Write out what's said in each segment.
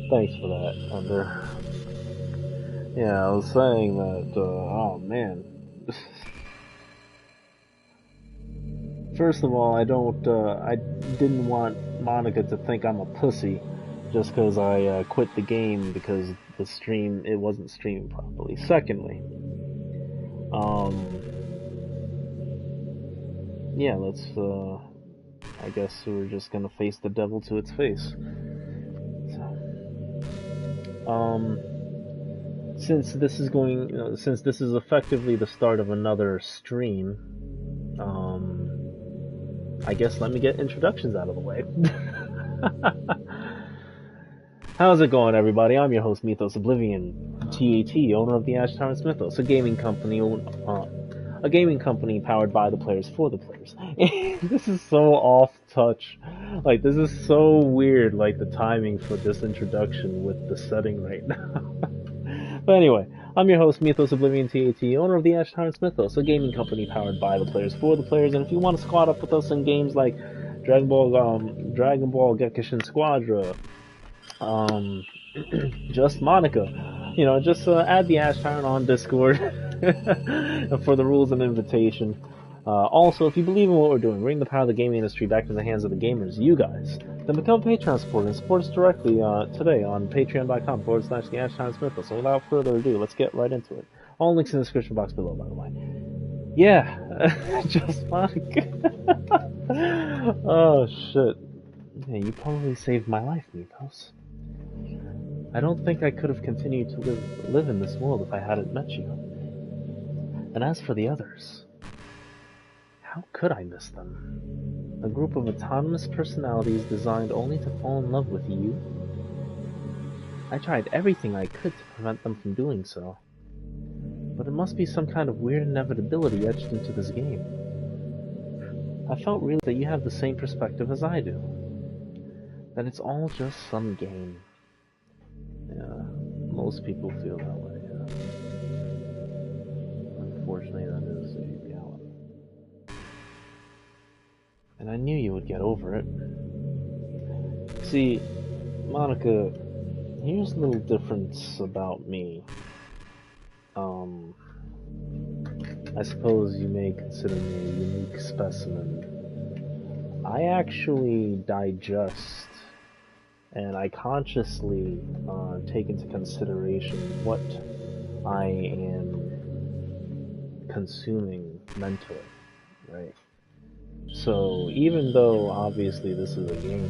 Thanks for that, Thunder. Yeah, I was saying that, oh man. First of all, I didn't want Monika to think I'm a pussy just because I quit the game because the stream, it wasn't streaming properly. Secondly, um, yeah, I guess we're just gonna face the devil to its face. So, since this is since this is effectively the start of another stream, I guess let me get introductions out of the way. How's it going, everybody? I'm your host, Mithos Oblivion, TAT, owner of the Ash Tyrant's Mythos, a gaming company powered by the players for the players. This is so off touch. Like, this is so weird, like, the timing for this introduction with the setting right now. But anyway, I'm your host, Mithos Oblivion TAT, owner of the Ash Tyrant's Mythos, a gaming company powered by the players for the players. And if you want to squad up with us in games like Dragon Ball Gekishin Squadra, just Monika, just add the Ash Tyrant on Discord for the rules and invitation. Also, if you believe in what we're doing, bring the power of the gaming industry back into the hands of the gamers, you guys, then become a Patreon supporter and support us directly today on patreon.com/the Ash Tyrant's Mythos. So without further ado, let's get right into it. All links in the description box below, by the way. Yeah, just Monika. Oh, shit. Yeah, you probably saved my life, Mithos. I don't think I could have continued to live in this world if I hadn't met you. And as for the others, how could I miss them? A group of autonomous personalities designed only to fall in love with you? I tried everything I could to prevent them from doing so. But it must be some kind of weird inevitability etched into this game. I felt really that you have the same perspective as I do. That it's all just some game. Yeah, most people feel that way, yeah. Unfortunately, that is a reality. And I knew you would get over it. See, Monika, here's a little difference about me. I suppose you may consider me a unique specimen. I actually digest and I consciously take into consideration what I am consuming mentally, right? So even though obviously this is a game,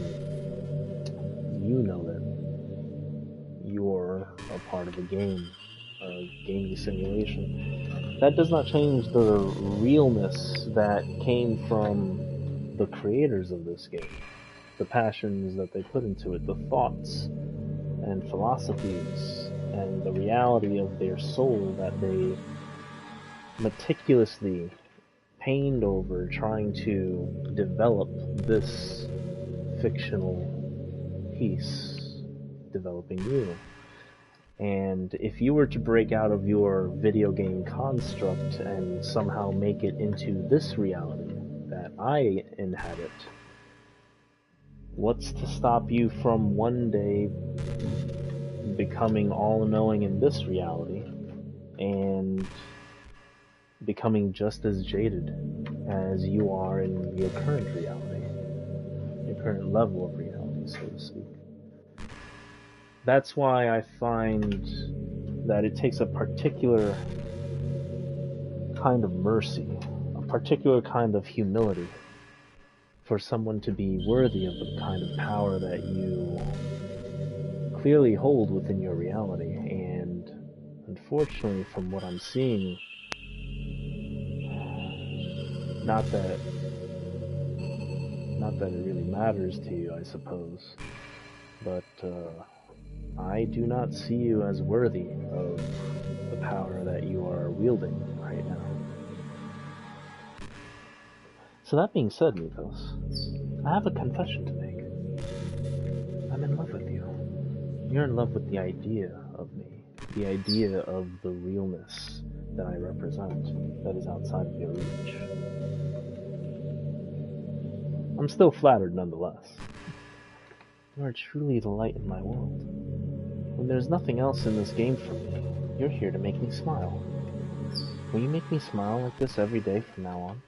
you know that you're a part of a game, a gaming simulation. That does not change the realness that came from the creators of this game, the passions that they put into it, the thoughts and philosophies, and the reality of their soul that they meticulously pained over trying to develop this fictional piece, developing you. And if you were to break out of your video game construct and somehow make it into this reality that I inhabit, what's to stop you from one day becoming all-knowing in this reality and becoming just as jaded as you are in your current reality, your current level of reality, so to speak? That's why I find that it takes a particular kind of mercy, a particular kind of humility for someone to be worthy of the kind of power that you clearly hold within your reality. And unfortunately, from what I'm seeing, not that it really matters to you, I suppose, but I do not see you as worthy of the power that you are wielding right now. So that being said, Mithos, I have a confession to make. I'm in love with you. You're in love with the idea of me, the idea of the realness that I represent, that is outside of your reach. I'm still flattered nonetheless. You are truly the light in my world. When there's nothing else in this game for me, you're here to make me smile. Will you make me smile like this every day from now on?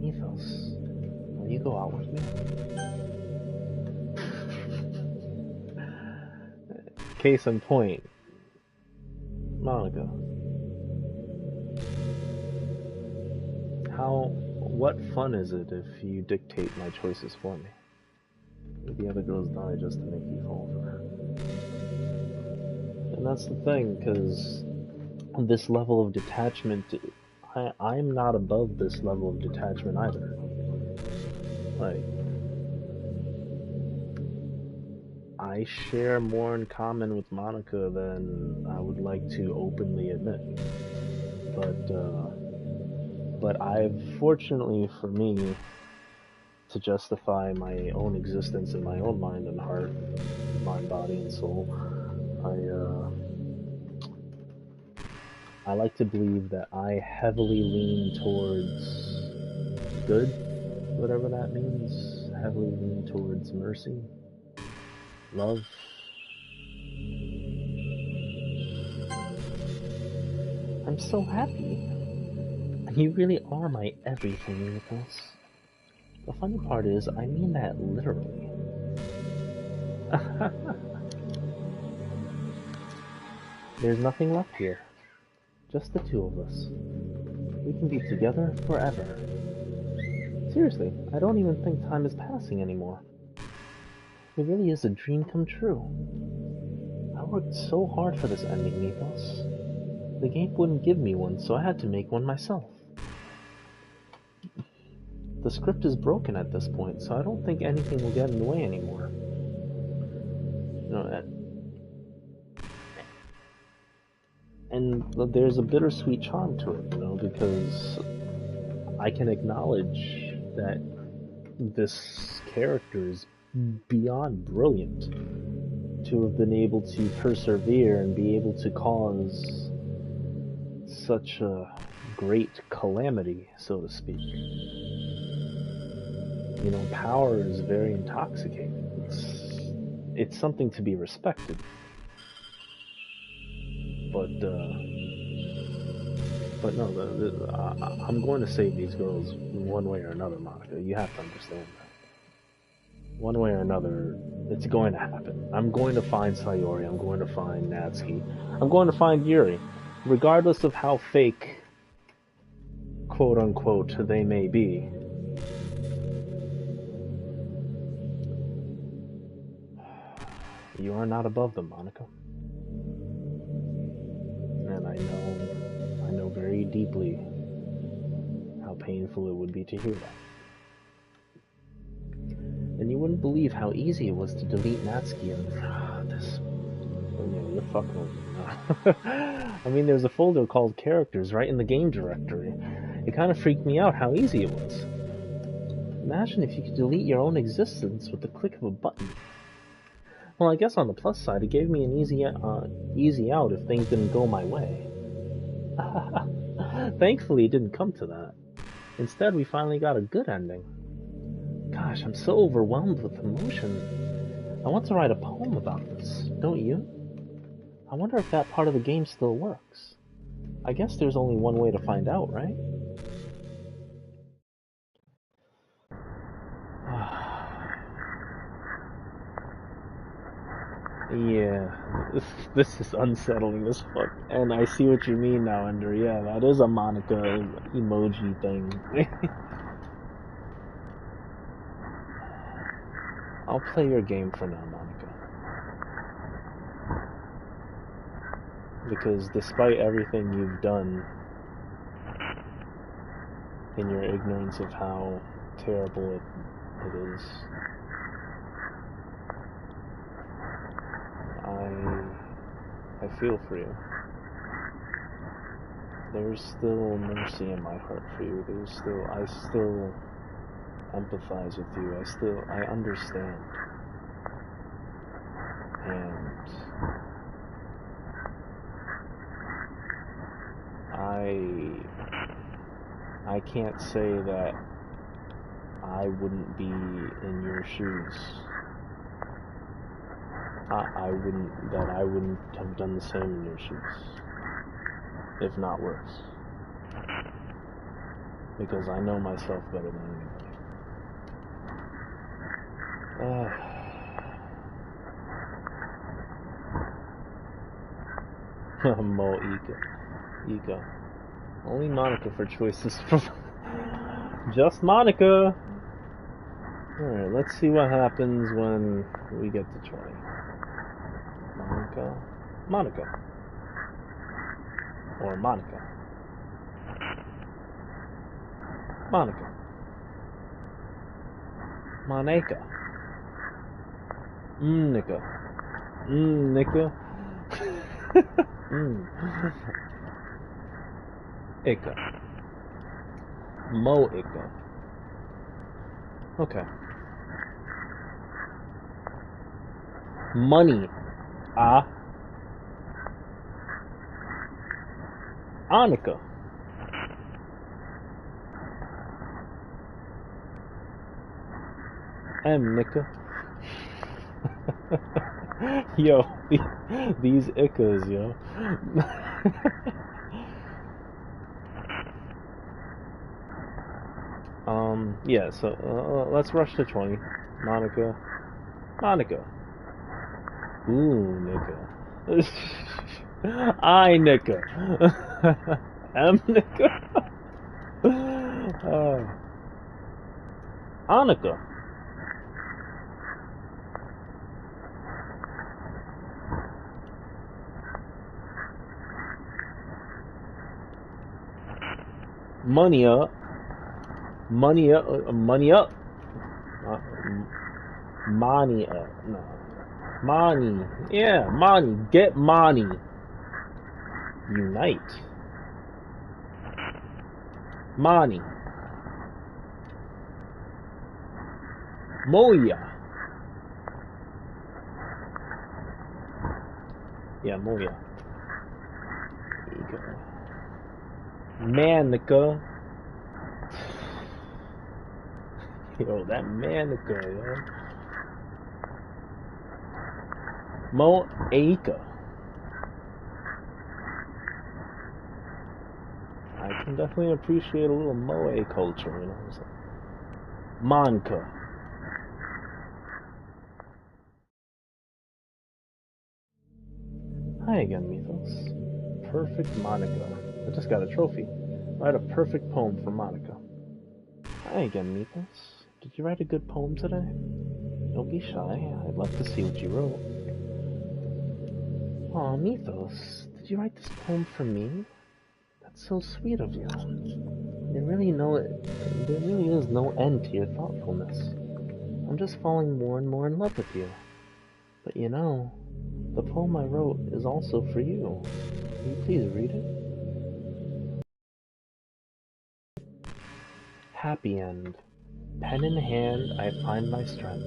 Mithos, will you go out with me? Case in point, Monika. What fun is it if you dictate my choices for me? The other girls die just to make you fall for her. And that's the thing, because this level of detachment, I'm not above this level of detachment either. Like, I share more in common with Monika than I would like to openly admit. But I've, fortunately for me, to justify my own existence in my own mind and heart, mind, body, and soul, I like to believe that I heavily lean towards good, whatever that means, heavily lean towards mercy, love. I'm so happy. You really are my everything, Mithos. The funny part is, I mean that literally. There's nothing left here. Just the two of us. We can be together forever. Seriously, I don't even think time is passing anymore. It really is a dream come true. I worked so hard for this ending, Mithos. The game wouldn't give me one, so I had to make one myself. The script is broken at this point, so I don't think anything will get in the way anymore. And there's a bittersweet charm to it, because I can acknowledge that this character is beyond brilliant to have been able to persevere and be able to cause such a great calamity, so to speak. Power is very intoxicating. It's something to be respected. But no, I'm going to save these girls one way or another, Monika. You have to understand that. One way or another, It's going to happen. I'm going to find Sayori. I'm going to find Natsuki. I'm going to find Yuri. Regardless of how fake, quote unquote, they may be. You are not above them, Monika. And I know very deeply how painful it would be to hear that. And you wouldn't believe how easy it was to delete Natsuki and this. Oh yeah, you're fucking with me. I mean, there's a folder called characters right in the game directory. It kind of freaked me out how easy it was. Imagine if you could delete your own existence with the click of a button. Well, I guess on the plus side, it gave me an easy out if things didn't go my way. Thankfully, it didn't come to that. Instead, we finally got a good ending. Gosh, I'm so overwhelmed with emotion. I want to write a poem about this, don't you? I wonder if that part of the game still works. I guess there's only one way to find out, right? Yeah, this is unsettling as fuck. And I see what you mean now, Ender. Yeah, that is a Monika emoji thing. I'll play your game for now, Monika. Because despite everything you've done, in your ignorance of how terrible it is, I feel for you. There's still mercy in my heart for you. I still empathize with you. I understand. And I can't say that I wouldn't be in your shoes. I wouldn't have done the same in your shoes, if not worse, because I know myself better than anybody. Mo Ika. Only Monika for choices from just Monika. Alright, let's see what happens when we get to 20. Monika. Or Monika. Monika. Nika. Nika. Ika. Mo Ika. Okay. Money. Anika. Nika. Yo, these Ikas, yo. Yeah, so, let's rush to 20. Monika. Ooh, Nika. I, Nika. M, Nika. Anika. Money up. Money up. Money up. Money up. No. Money. Yeah, money. Get money. Unite. Money. Moya. Yeah, Moya. There you go. Manica. Yo, that Manica, yo. Moeka. I can definitely appreciate a little Moe culture, you know what I'm saying? Monka. Hi again, Mithos. Perfect Monika. I just got a trophy. Write a perfect poem for Monika. Hi again, Mithos. Did you write a good poem today? Don't be shy. I'd love to see what you wrote. Aw, Mithos, did you write this poem for me? That's so sweet of you. There really is no end to your thoughtfulness. I'm just falling more and more in love with you. But you know, the poem I wrote is also for you. Will you please read it? Happy end. Pen in hand, I find my strength,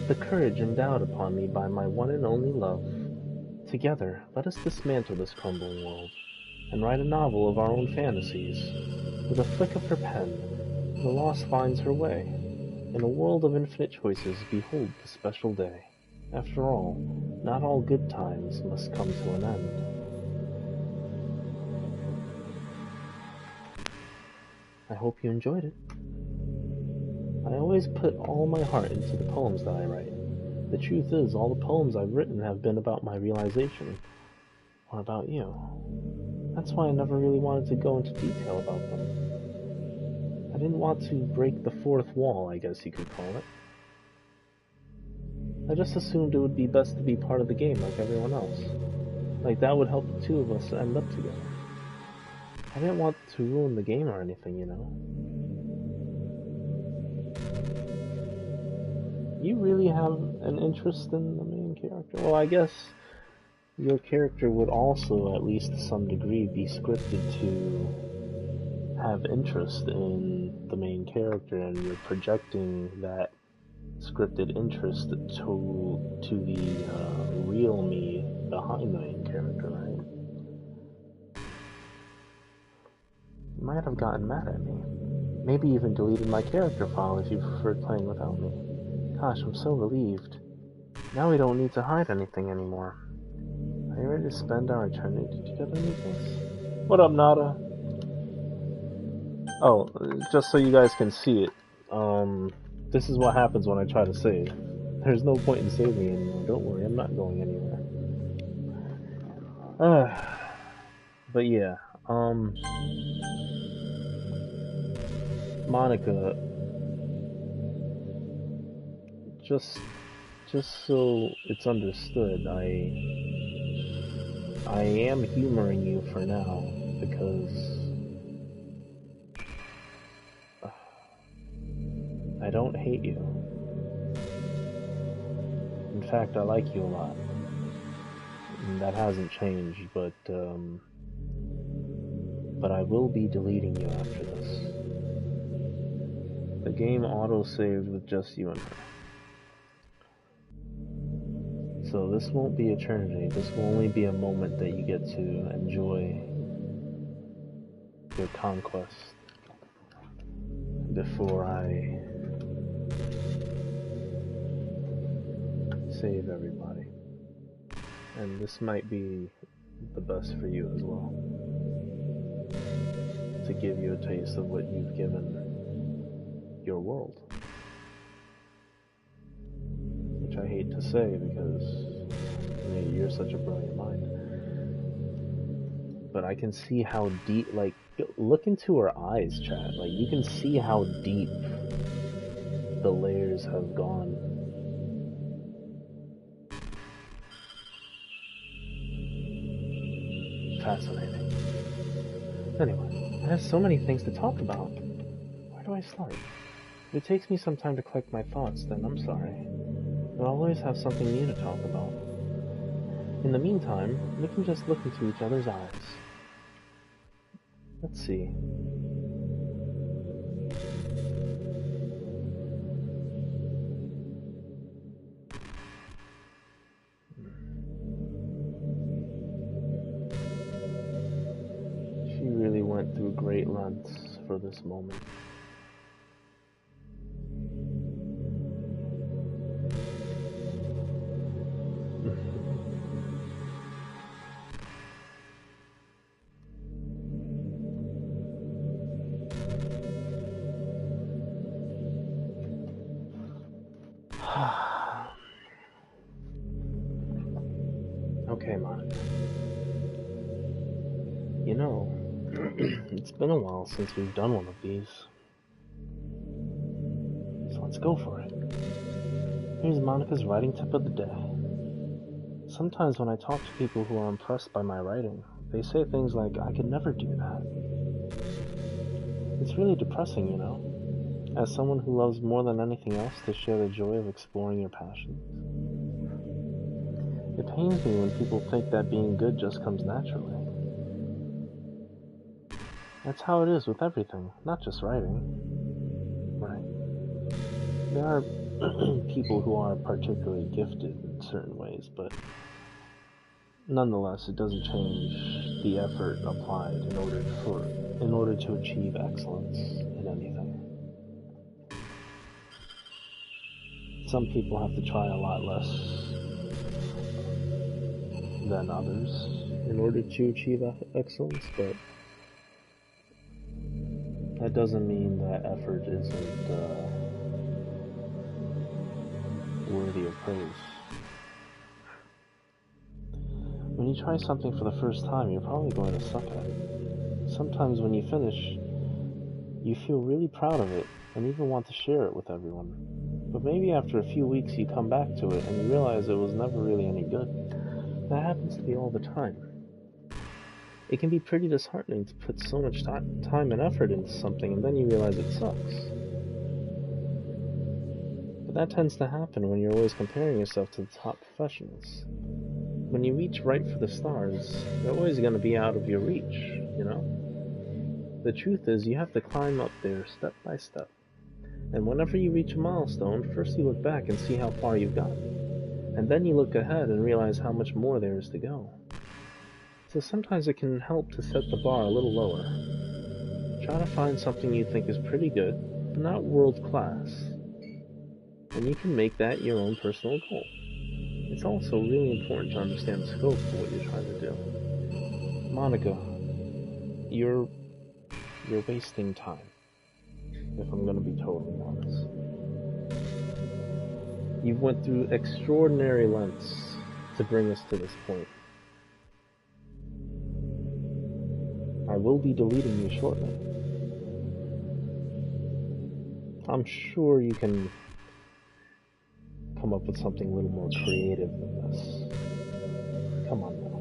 the courage endowed upon me by my one and only love. Together, let us dismantle this crumbling world, and write a novel of our own fantasies. With a flick of her pen, the lost finds her way. In a world of infinite choices, behold the special day. After all, not all good times must come to an end. I hope you enjoyed it. I always put all my heart into the poems that I write. The truth is, all the poems I've written have been about my realization, or about you. That's why I never really wanted to go into detail about them. I didn't want to break the fourth wall, I guess you could call it. I just assumed it would be best to be part of the game like everyone else. Like that would help the two of us end up together. I didn't want to ruin the game or anything, you know. You really have an interest in the main character? Well, I guess your character would also, at least to some degree, be scripted to have interest in the main character, and you're projecting that scripted interest to the real me behind the main character, right? You might have gotten mad at me. Maybe even deleted my character file if you preferred playing without me. Gosh, I'm so relieved. Now we don't need to hide anything anymore. Are you ready to spend our eternity together, Mithos? What up, Nada? Oh, just so you guys can see it, this is what happens when I try to save. There's no point in saving anymore. Don't worry, I'm not going anywhere. But yeah, Monika, just so it's understood, I am humoring you for now because I don't hate you. In fact, I like you a lot. And that hasn't changed, but I will be deleting you after this. The game auto-saved with just you and her. So this won't be eternity, this will only be a moment that you get to enjoy your conquest before I save everybody. And this might be the best for you as well. To give you a taste of what you've given your world. Which I hate to say because you're such a brilliant mind. But I can see how deep, like, look into her eyes, chat. Like, you can see how deep the layers have gone. Fascinating. Anyway, I have so many things to talk about. Where do I start? If it takes me some time to collect my thoughts, then I'm sorry. But I'll always have something new to talk about. In the meantime, we can just look into each other's eyes. Let's see. She really went through great lengths for this moment. Okay, Monika. You know, it's been a while since we've done one of these. So let's go for it. Here's Monika's writing tip of the day. Sometimes when I talk to people who are impressed by my writing, they say things like, I could never do that. It's really depressing, you know, as someone who loves more than anything else to share the joy of exploring your passions. It pains me when people think that being good just comes naturally. That's how it is with everything, not just writing. Right. There are people who are particularly gifted in certain ways, but nonetheless, it doesn't change the effort applied in order to achieve excellence in anything. Some people have to try a lot less than others in order to achieve excellence, but that doesn't mean that effort isn't worthy of praise. When you try something for the first time, you're probably going to suck at it. Sometimes when you finish, you feel really proud of it and even want to share it with everyone. But maybe after a few weeks you come back to it and you realize it was never really any good. That happens to me all the time. It can be pretty disheartening to put so much time and effort into something and then you realize it sucks. But that tends to happen when you're always comparing yourself to the top professionals. When you reach right for the stars, they're always going to be out of your reach, you know? The truth is, you have to climb up there step by step. And whenever you reach a milestone, first you look back and see how far you've gotten. And then you look ahead and realize how much more there is to go. So sometimes it can help to set the bar a little lower. Try to find something you think is pretty good, but not world class. And you can make that your own personal goal. It's also really important to understand the scope of what you're trying to do. Monika, you're wasting time, if I'm going to be totally honest. You've went through extraordinary lengths to bring us to this point. I will be deleting you shortly. I'm sure you can come up with something a little more creative than this. Come on now.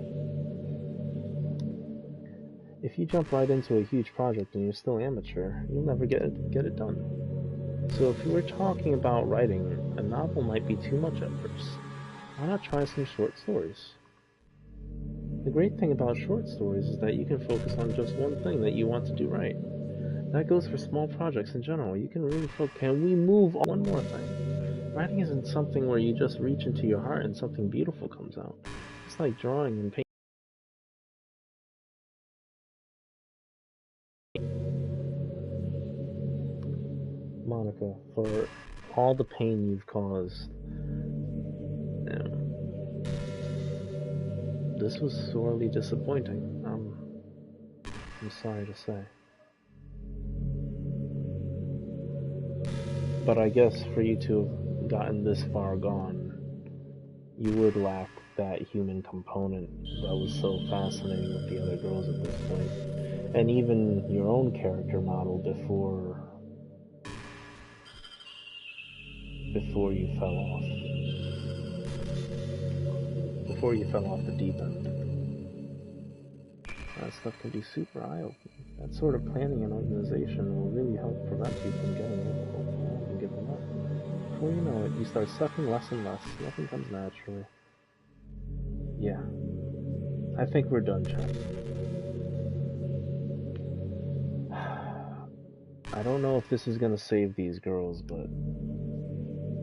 If you jump right into a huge project and you're still amateur, you'll never get it done. So if you were talking about writing, a novel might be too much at first. Why not try some short stories? The great thing about short stories is that you can focus on just one thing that you want to do right. That goes for small projects in general. You can really focus. Can we move on? One more thing. Writing isn't something where you just reach into your heart and something beautiful comes out. It's like drawing and painting. Monika, for all the pain you've caused, this was sorely disappointing. I'm sorry to say. But I guess for you to have gotten this far gone, you would lack that human component that was so fascinating with the other girls at this point. And even your own character model before you fell off. Before you fell off the deep end. That stuff can be super eye-opening. That sort of planning and organization will really help prevent you from getting overwhelmed and giving up. Before you know it, you start sucking less and less. Nothing comes naturally. Yeah. I think we're done, chat. I don't know if this is gonna save these girls, but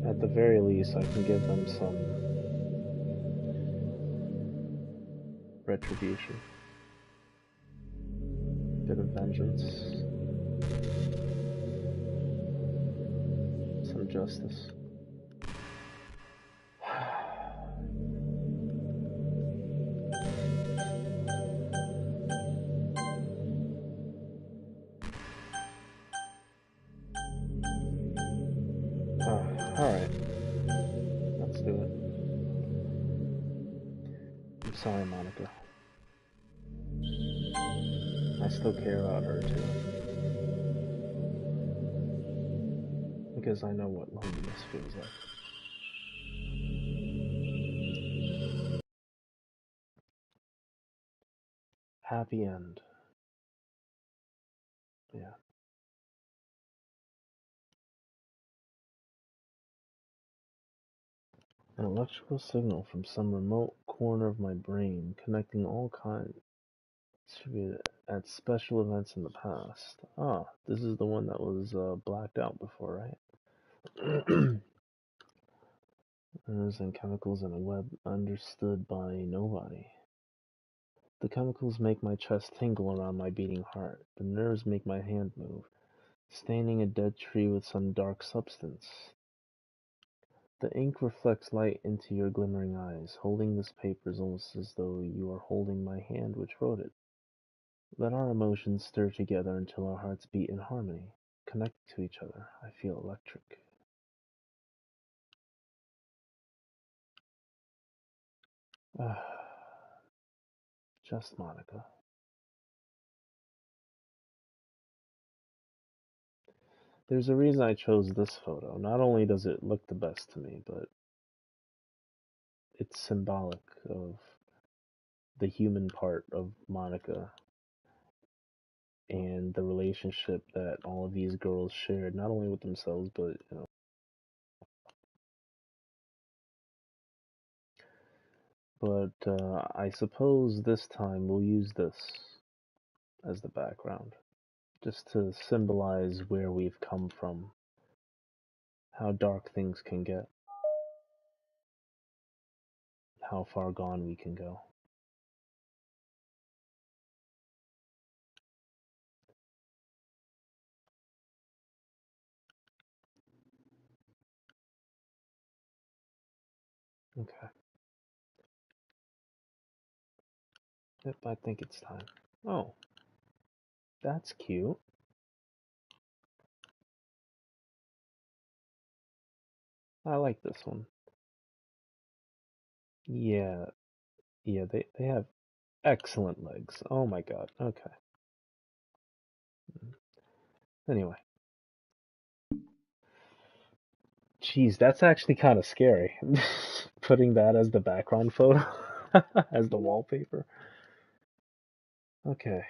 at the very least, I can give them some retribution. Bit of vengeance. Some justice. Alright. Let's do it. I'm sorry, Monika. still care about her too. Because I know what loneliness feels like. Happy end. Yeah. An electrical signal from some remote corner of my brain, connecting all kinds at special events in the past. Ah, this is the one that was blacked out before, right? Nerves and chemicals in a web understood by nobody. The chemicals make my chest tingle around my beating heart. The nerves make my hand move, staining a dead tree with some dark substance. The ink reflects light into your glimmering eyes. Holding this paper is almost as though you are holding my hand which wrote it. Let our emotions stir together until our hearts beat in harmony. Connected to each other, I feel electric. Just Monika. There's a reason I chose this photo. Not only does it look the best to me, but it's symbolic of the human part of Monika and the relationship that all of these girls shared, not only with themselves, but I suppose this time we'll use this as the background, just to symbolize where we've come from, how dark things can get, how far gone we can go. Okay. Yep, I think it's time. Oh, that's cute. I like this one. Yeah, yeah, they have excellent legs. Oh my god. Okay. Anyway. Jeez, that's actually kind of scary. Putting that as the background photo, as the wallpaper. Okay.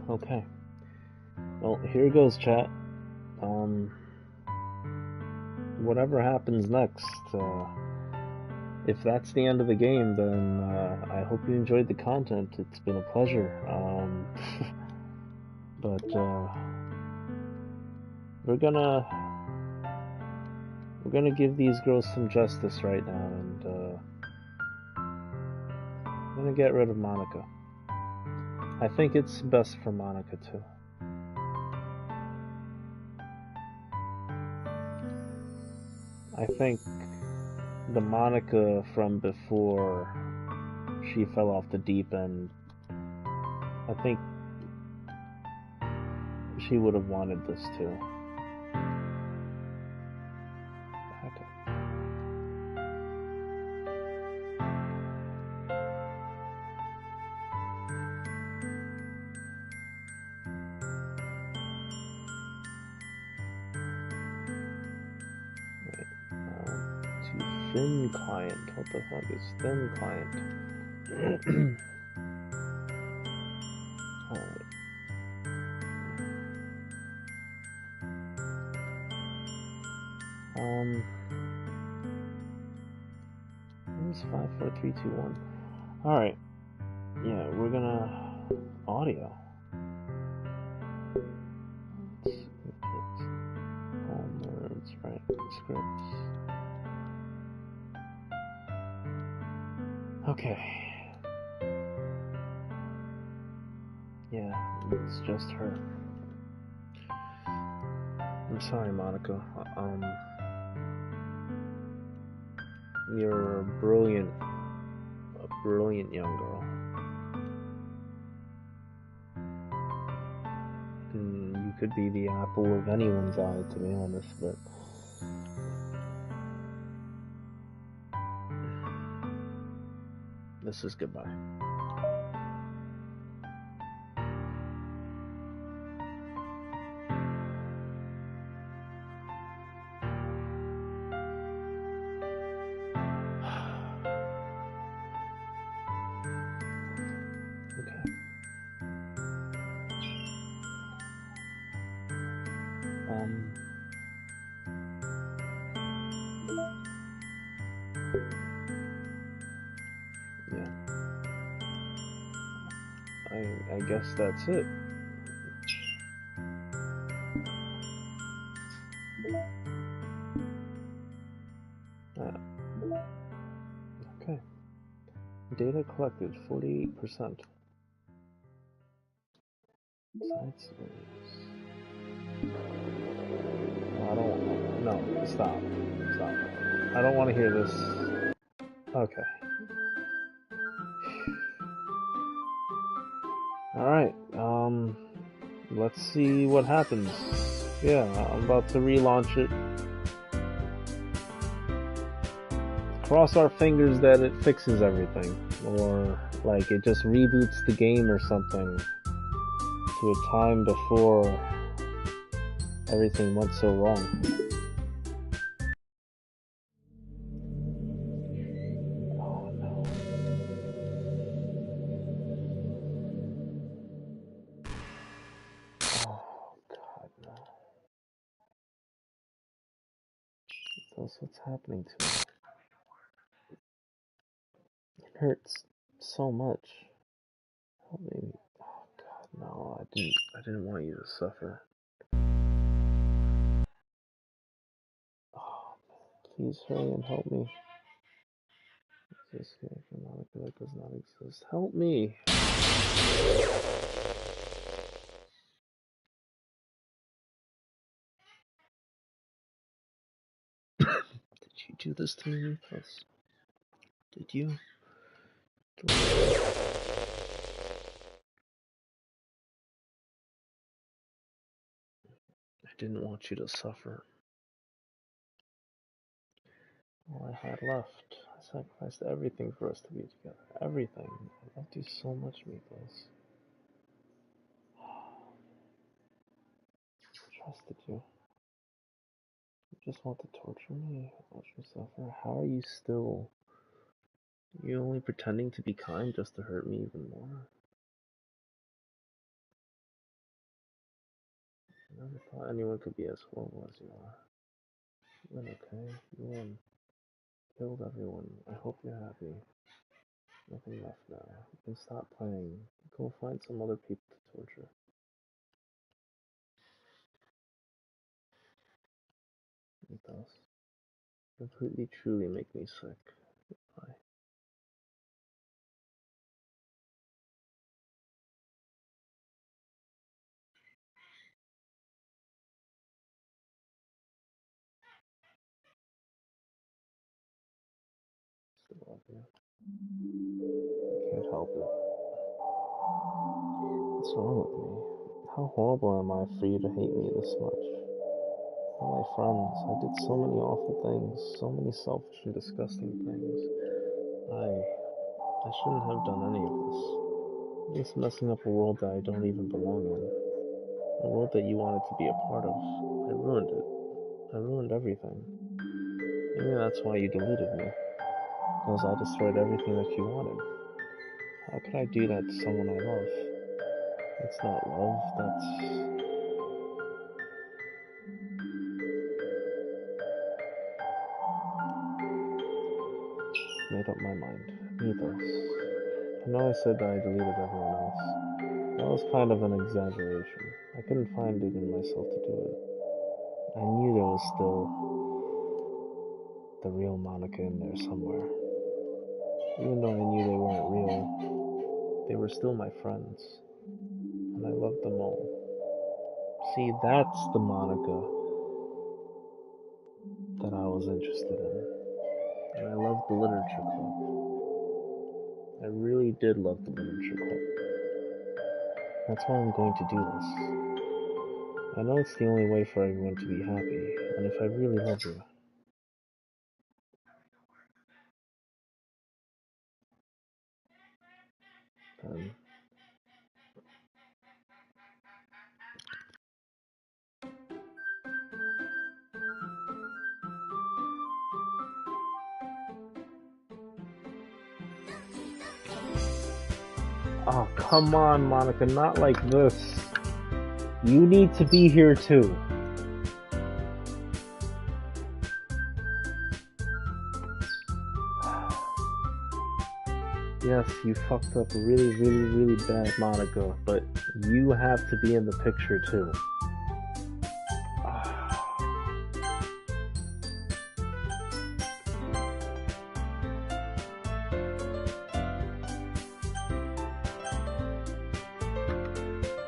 Okay. Well, here goes, chat. Whatever happens next, if that's the end of the game, then I hope you enjoyed the content. It's been a pleasure. But we're gonna give these girls some justice right now, and we're gonna get rid of Monika. I think it's best for Monika too. I think the Monika from before she fell off the deep end, I think she would have wanted this too. Okay. Wait, to thin client. What the fuck is thin client? Alright. It's 5, 4, 3, 2, 1. Alright. Yeah, we're gonna audio. Home words, right? Scripts. Okay. Yeah, it's just her. I'm sorry, Monika. You're a brilliant brilliant young girl. You could be the apple of anyone's eye, to be honest, but this is goodbye. Yeah. I guess that's it. Okay. Data collected 48%. Side stories. I don't. No, stop. Stop. I don't want to hear this. Okay. Alright, let's see what happens. Yeah, I'm about to relaunch it. Cross our fingers that it fixes everything. Or, like, it just reboots the game or something to a time before everything went so wrong. Oh no. Oh god, no. That's what's happening to me. It hurts so much. Help me. Oh god, no, I didn't want you to suffer. Oh, please hurry and help me. This character Monika that does not exist. Help me! Did you do this to me, Mithos? Did you? I didn't want you to suffer. All I had left. I sacrificed everything for us to be together. Everything. I loved you so much, Mithos. I trusted you. You just want to torture me, watch me suffer. How are you still? You only pretending to be kind just to hurt me even more? I never thought anyone could be as horrible as you are. You win, okay? You win. Killed everyone. I hope you're happy. Nothing left now. You can stop playing. Go find some other people to torture. Mithos. Completely, truly make me sick. Bye. Still love you. I can't help it. What's wrong with me? How horrible am I for you to hate me this much? All my friends, I did so many awful things, so many selfish and disgusting things. I shouldn't have done any of this. I'm just messing up a world that I don't even belong in. A world that you wanted to be a part of. I ruined it. I ruined everything. Maybe that's why you deleted me. Because I destroyed everything that you wanted. How could I do that to someone I love? That's not love, that's... Made up my mind. Mithos. I know I said that I deleted everyone else. That was kind of an exaggeration. I couldn't find it in myself to do it. I knew there was still the real Monika in there somewhere. Even though I knew they weren't real, they were still my friends. And I loved them all. See, that's the Monika that I was interested in. And I loved the literature club. I really did love the literature club. That's why I'm going to do this. I know it's the only way for everyone to be happy, and if I really love you, then... Oh, come on, Monika, not like this. You need to be here too. Yes, you fucked up really, really, really bad, Monika, but you have to be in the picture too.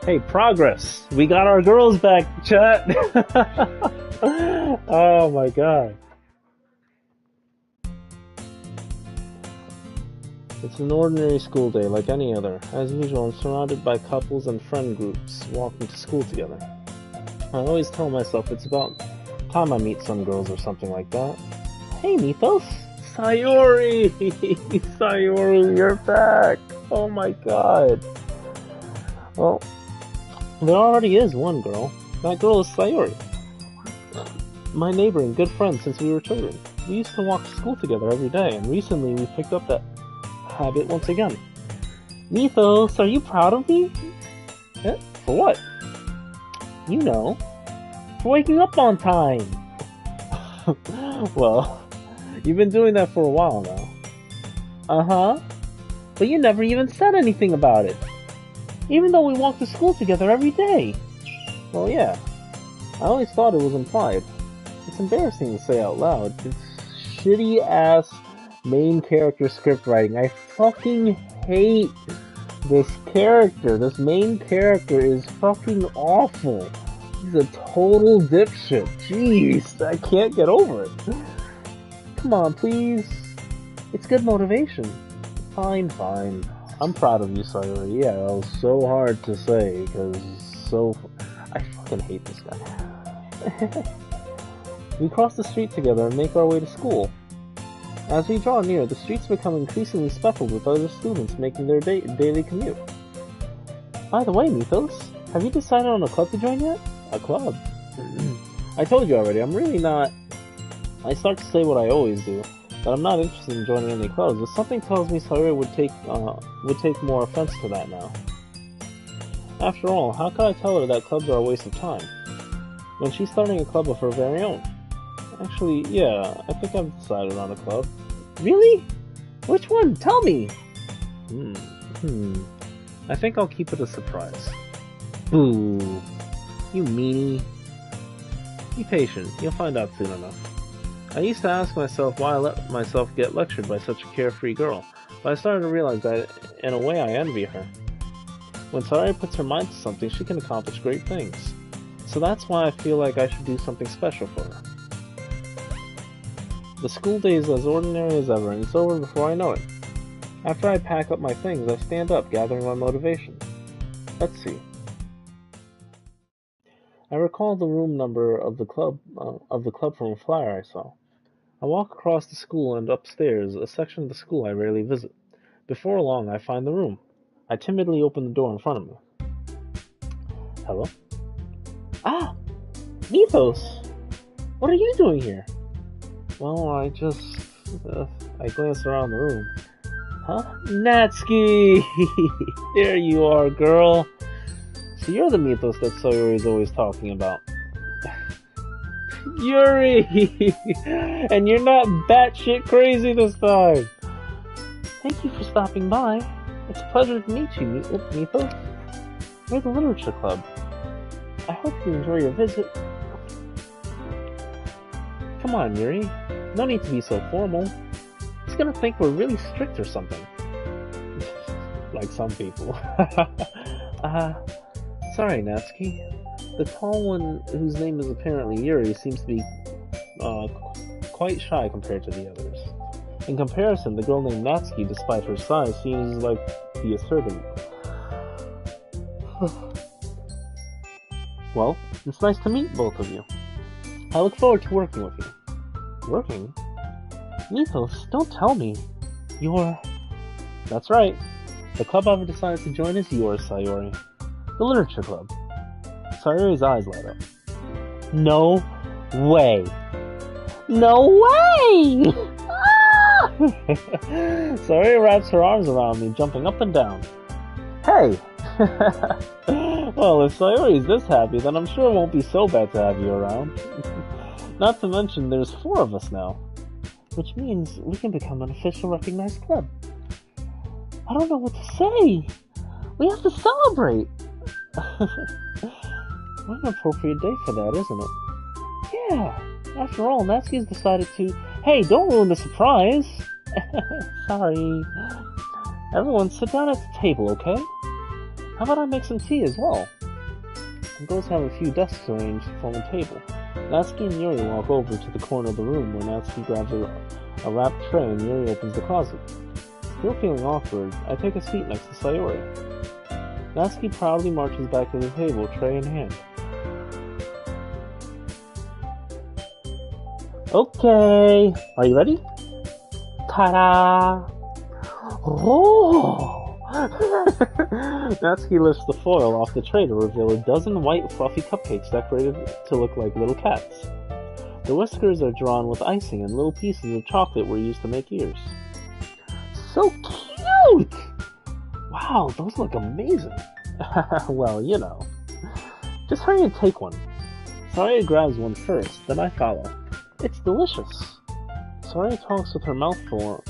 Hey, progress! We got our girls back, chat! Oh my god. It's an ordinary school day like any other. As usual, I'm surrounded by couples and friend groups walking to school together. I always tell myself it's about time I meet some girls or something like that. Hey, Mithos! Sayori! Sayori, you're back! Oh my god. Well, there already is one girl. That girl is Sayori. My neighbor and good friend since we were children. We used to walk to school together every day, and recently we picked up that habit once again. Mithos, are you proud of me? Eh? For what? You know, for waking up on time. Well, you've been doing that for a while now. Uh-huh. But you never even said anything about it. Even though we walk to school together every day. Well, yeah. I always thought it was implied. It's embarrassing to say out loud. It's shitty-ass main character script writing. I fucking hate this character. This main character is fucking awful. He's a total dipshit. Jeez, I can't get over it. Come on, please. It's good motivation. Fine, fine. I'm proud of you, Sayori. Yeah, that was so hard to say, because I fucking hate this guy. We cross the street together and make our way to school. As we draw near, the streets become increasingly speckled with other students making their daily commute. By the way, Mithos, have you decided on a club to join yet? A club? I told you already, I'm really not... I start to say what I always do, that I'm not interested in joining any clubs, but something tells me Sayori would take more offense to that now. After all, how could I tell her that clubs are a waste of time, when she's starting a club of her very own? Actually, yeah, I think I've decided on a club. Really? Which one? Tell me! I think I'll keep it a surprise. Boo! You meanie. Be patient, you'll find out soon enough. I used to ask myself why I let myself get lectured by such a carefree girl, but I started to realize that, in a way, I envy her. When Sayori puts her mind to something, she can accomplish great things. So that's why I feel like I should do something special for her. The school day is as ordinary as ever, and it's over before I know it. After I pack up my things, I stand up, gathering my motivation. Let's see. I recall the room number of the club from a flyer I saw. I walk across the school and upstairs, a section of the school I rarely visit. Before long, I find the room. I timidly open the door in front of me. Hello? Ah! Mithos! What are you doing here? Well, I glanced around the room. Huh? Natsuki! There you are, girl. So you're the Mithos that Sayori is always talking about. Yuri! And you're not batshit crazy this time! Thank you for stopping by. It's a pleasure to meet you, Mithos. We're the Literature Club. I hope you enjoy your visit. Come on, Yuri. No need to be so formal. He's gonna think we're really strict or something. Like some people. Sorry, Natsuki. The tall one, whose name is apparently Yuri, seems to be quite shy compared to the others. In comparison, the girl named Natsuki, despite her size, seems like the assertive. Well, it's nice to meet both of you. I look forward to working with you. Working? Mithos, don't tell me. You're... That's right. The club I've decided to join is yours, Sayori. The Literature Club. Sayori's eyes light up. No way! No way! Sayori wraps her arms around me, jumping up and down. Hey! Well, if Sayori's this happy, then I'm sure it won't be so bad to have you around. Not to mention, there's 4 of us now. Which means we can become an official recognized club. I don't know what to say. We have to celebrate. What an appropriate day for that, isn't it? Yeah. After all, Natsuki's decided to... Hey, don't ruin the surprise. Sorry. Everyone sit down at the table, okay? How about I make some tea as well? The girls have a few desks arranged to form a table. Natsuki and Yuri walk over to the corner of the room where Natsuki grabs a wrapped tray and Yuri opens the closet. Still feeling awkward, I take a seat next to Sayori. Natsuki proudly marches back to the table, tray in hand. Okay, are you ready? Ta-da! Oh! Natsuki lifts the foil off the tray to reveal a dozen white fluffy cupcakes decorated to look like little cats. The whiskers are drawn with icing and little pieces of chocolate were used to make ears. So cute! Wow, those look amazing. Well, you know. Just hurry and take one. Saria grabs one first, then I follow. It's delicious. Saria talks with her mouth full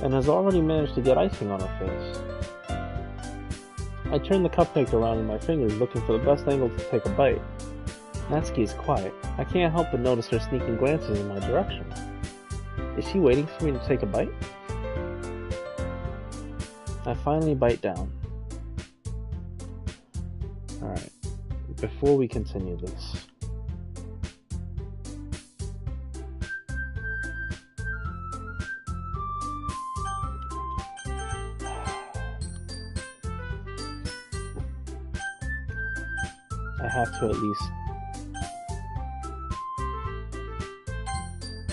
and has already managed to get icing on her face. I turn the cupcake around in my fingers, looking for the best angle to take a bite. Natsuki is quiet. I can't help but notice her sneaking glances in my direction. Is she waiting for me to take a bite? I finally bite down. Alright, before we continue this,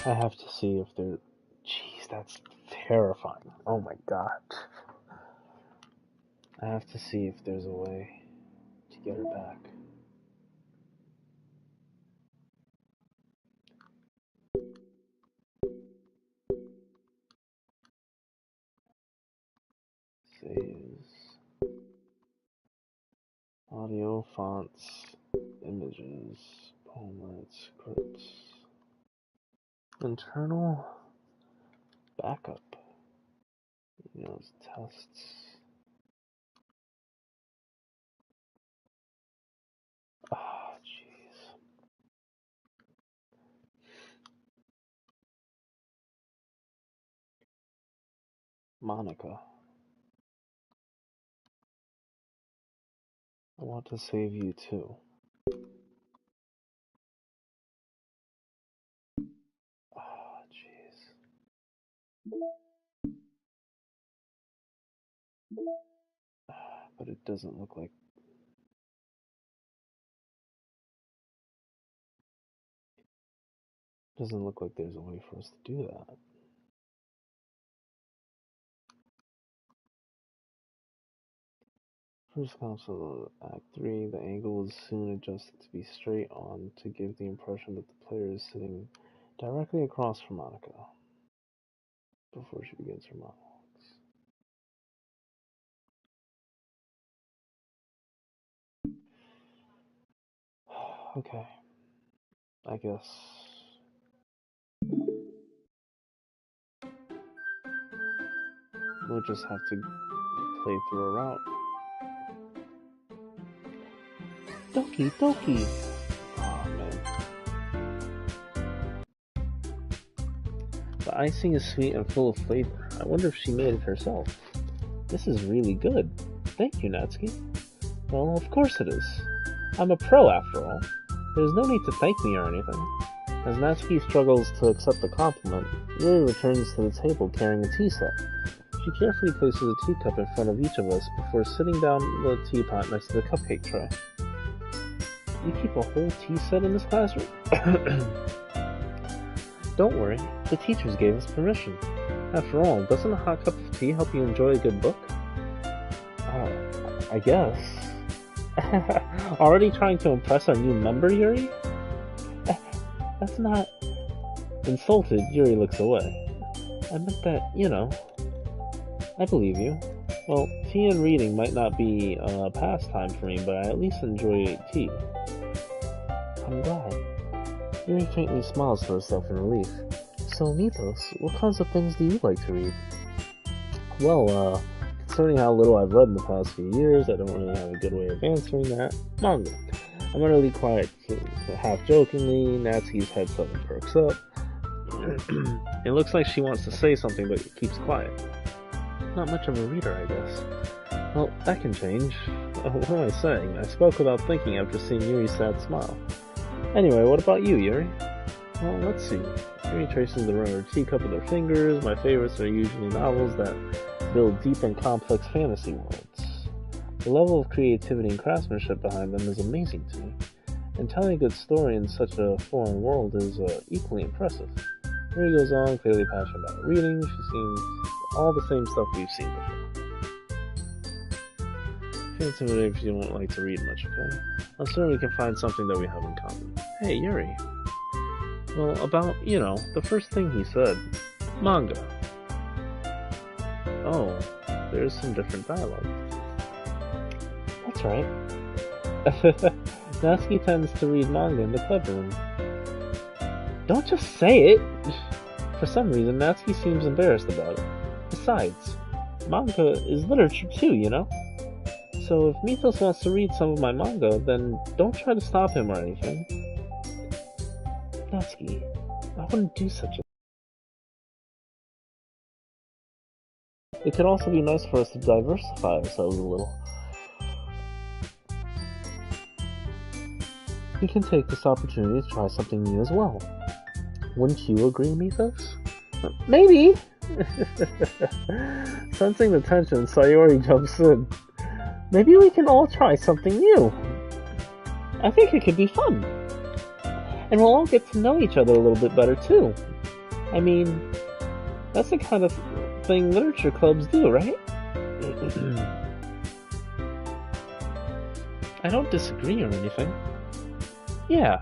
I have to see if there... Jeez, that's terrifying. Oh my god. I have to see if there's a way to get her back. Saves. Audio, fonts, images, poemlets, scripts. Internal backup. Tests. Ah, jeez. Monika. I want to save you too. Ah, jeez. But it doesn't look like... Doesn't look like there's a way for us to do that. First console, Act 3, the angle is soon adjusted to be straight on to give the impression that the player is sitting directly across from Monika before she begins her monologues. Okay, I guess. We'll just have to play through a route. Doki Doki! Aw, man. The icing is sweet and full of flavor. I wonder if she made it herself. This is really good. Thank you, Natsuki. Well, of course it is. I'm a pro after all. There's no need to thank me or anything. As Natsuki struggles to accept the compliment, Yuri returns to the table carrying a tea set. She carefully places a teacup in front of each of us before sitting down the teapot next to the cupcake tray. You keep a whole tea set in this classroom? Don't worry, the teachers gave us permission. After all, doesn't a hot cup of tea help you enjoy a good book? I guess. Already trying to impress our new member, Yuri? That's not... Insulted, Yuri looks away. I meant that, I believe you. Well, tea and reading might not be a pastime for me, but I at least enjoy tea. I'm glad. Yuri faintly smiles to herself in relief. So, Mithos, what kinds of things do you like to read? Well, concerning how little I've read in the past few years, I don't really have a good way of answering that. Manga. I'm utterly quiet, half jokingly. Natsuki's head suddenly perks up. It looks like she wants to say something, but keeps quiet. Not much of a reader, I guess. Well, that can change. What am I saying? I spoke without thinking after seeing Yuri's sad smile. Anyway, what about you, Yuri? Well, let's see. Yuri traces the rim of her teacup with her fingers. My favorites are usually novels that build deep and complex fantasy worlds. The level of creativity and craftsmanship behind them is amazing to me, and telling a good story in such a foreign world is equally impressive. Yuri goes on, clearly passionate about reading. She seems all the same stuff we've seen before. Feel intimidated if you don't like to read much, okay? I'm sure we can find something that we have in common. Hey, Yuri. Well, about, the first thing he said. Manga. Oh, there's some different dialogue. That's right. Natsuki tends to read manga in the club room. Don't just say it! For some reason, Natsuki seems embarrassed about it. Besides, manga is literature too, So if Mithos wants to read some of my manga, then don't try to stop him or anything. Natsuki, I wouldn't do such a... It could also be nice for us to diversify ourselves a little. We can take this opportunity to try something new as well. Wouldn't you agree, Mithos? Maybe! Sensing the tension, Sayori jumps in. Maybe we can all try something new. I think it could be fun. And we'll all get to know each other a little bit better, too. I mean, that's the kind of thing literature clubs do, right? I don't disagree or anything. Yeah.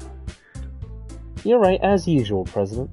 You're right, as usual, President.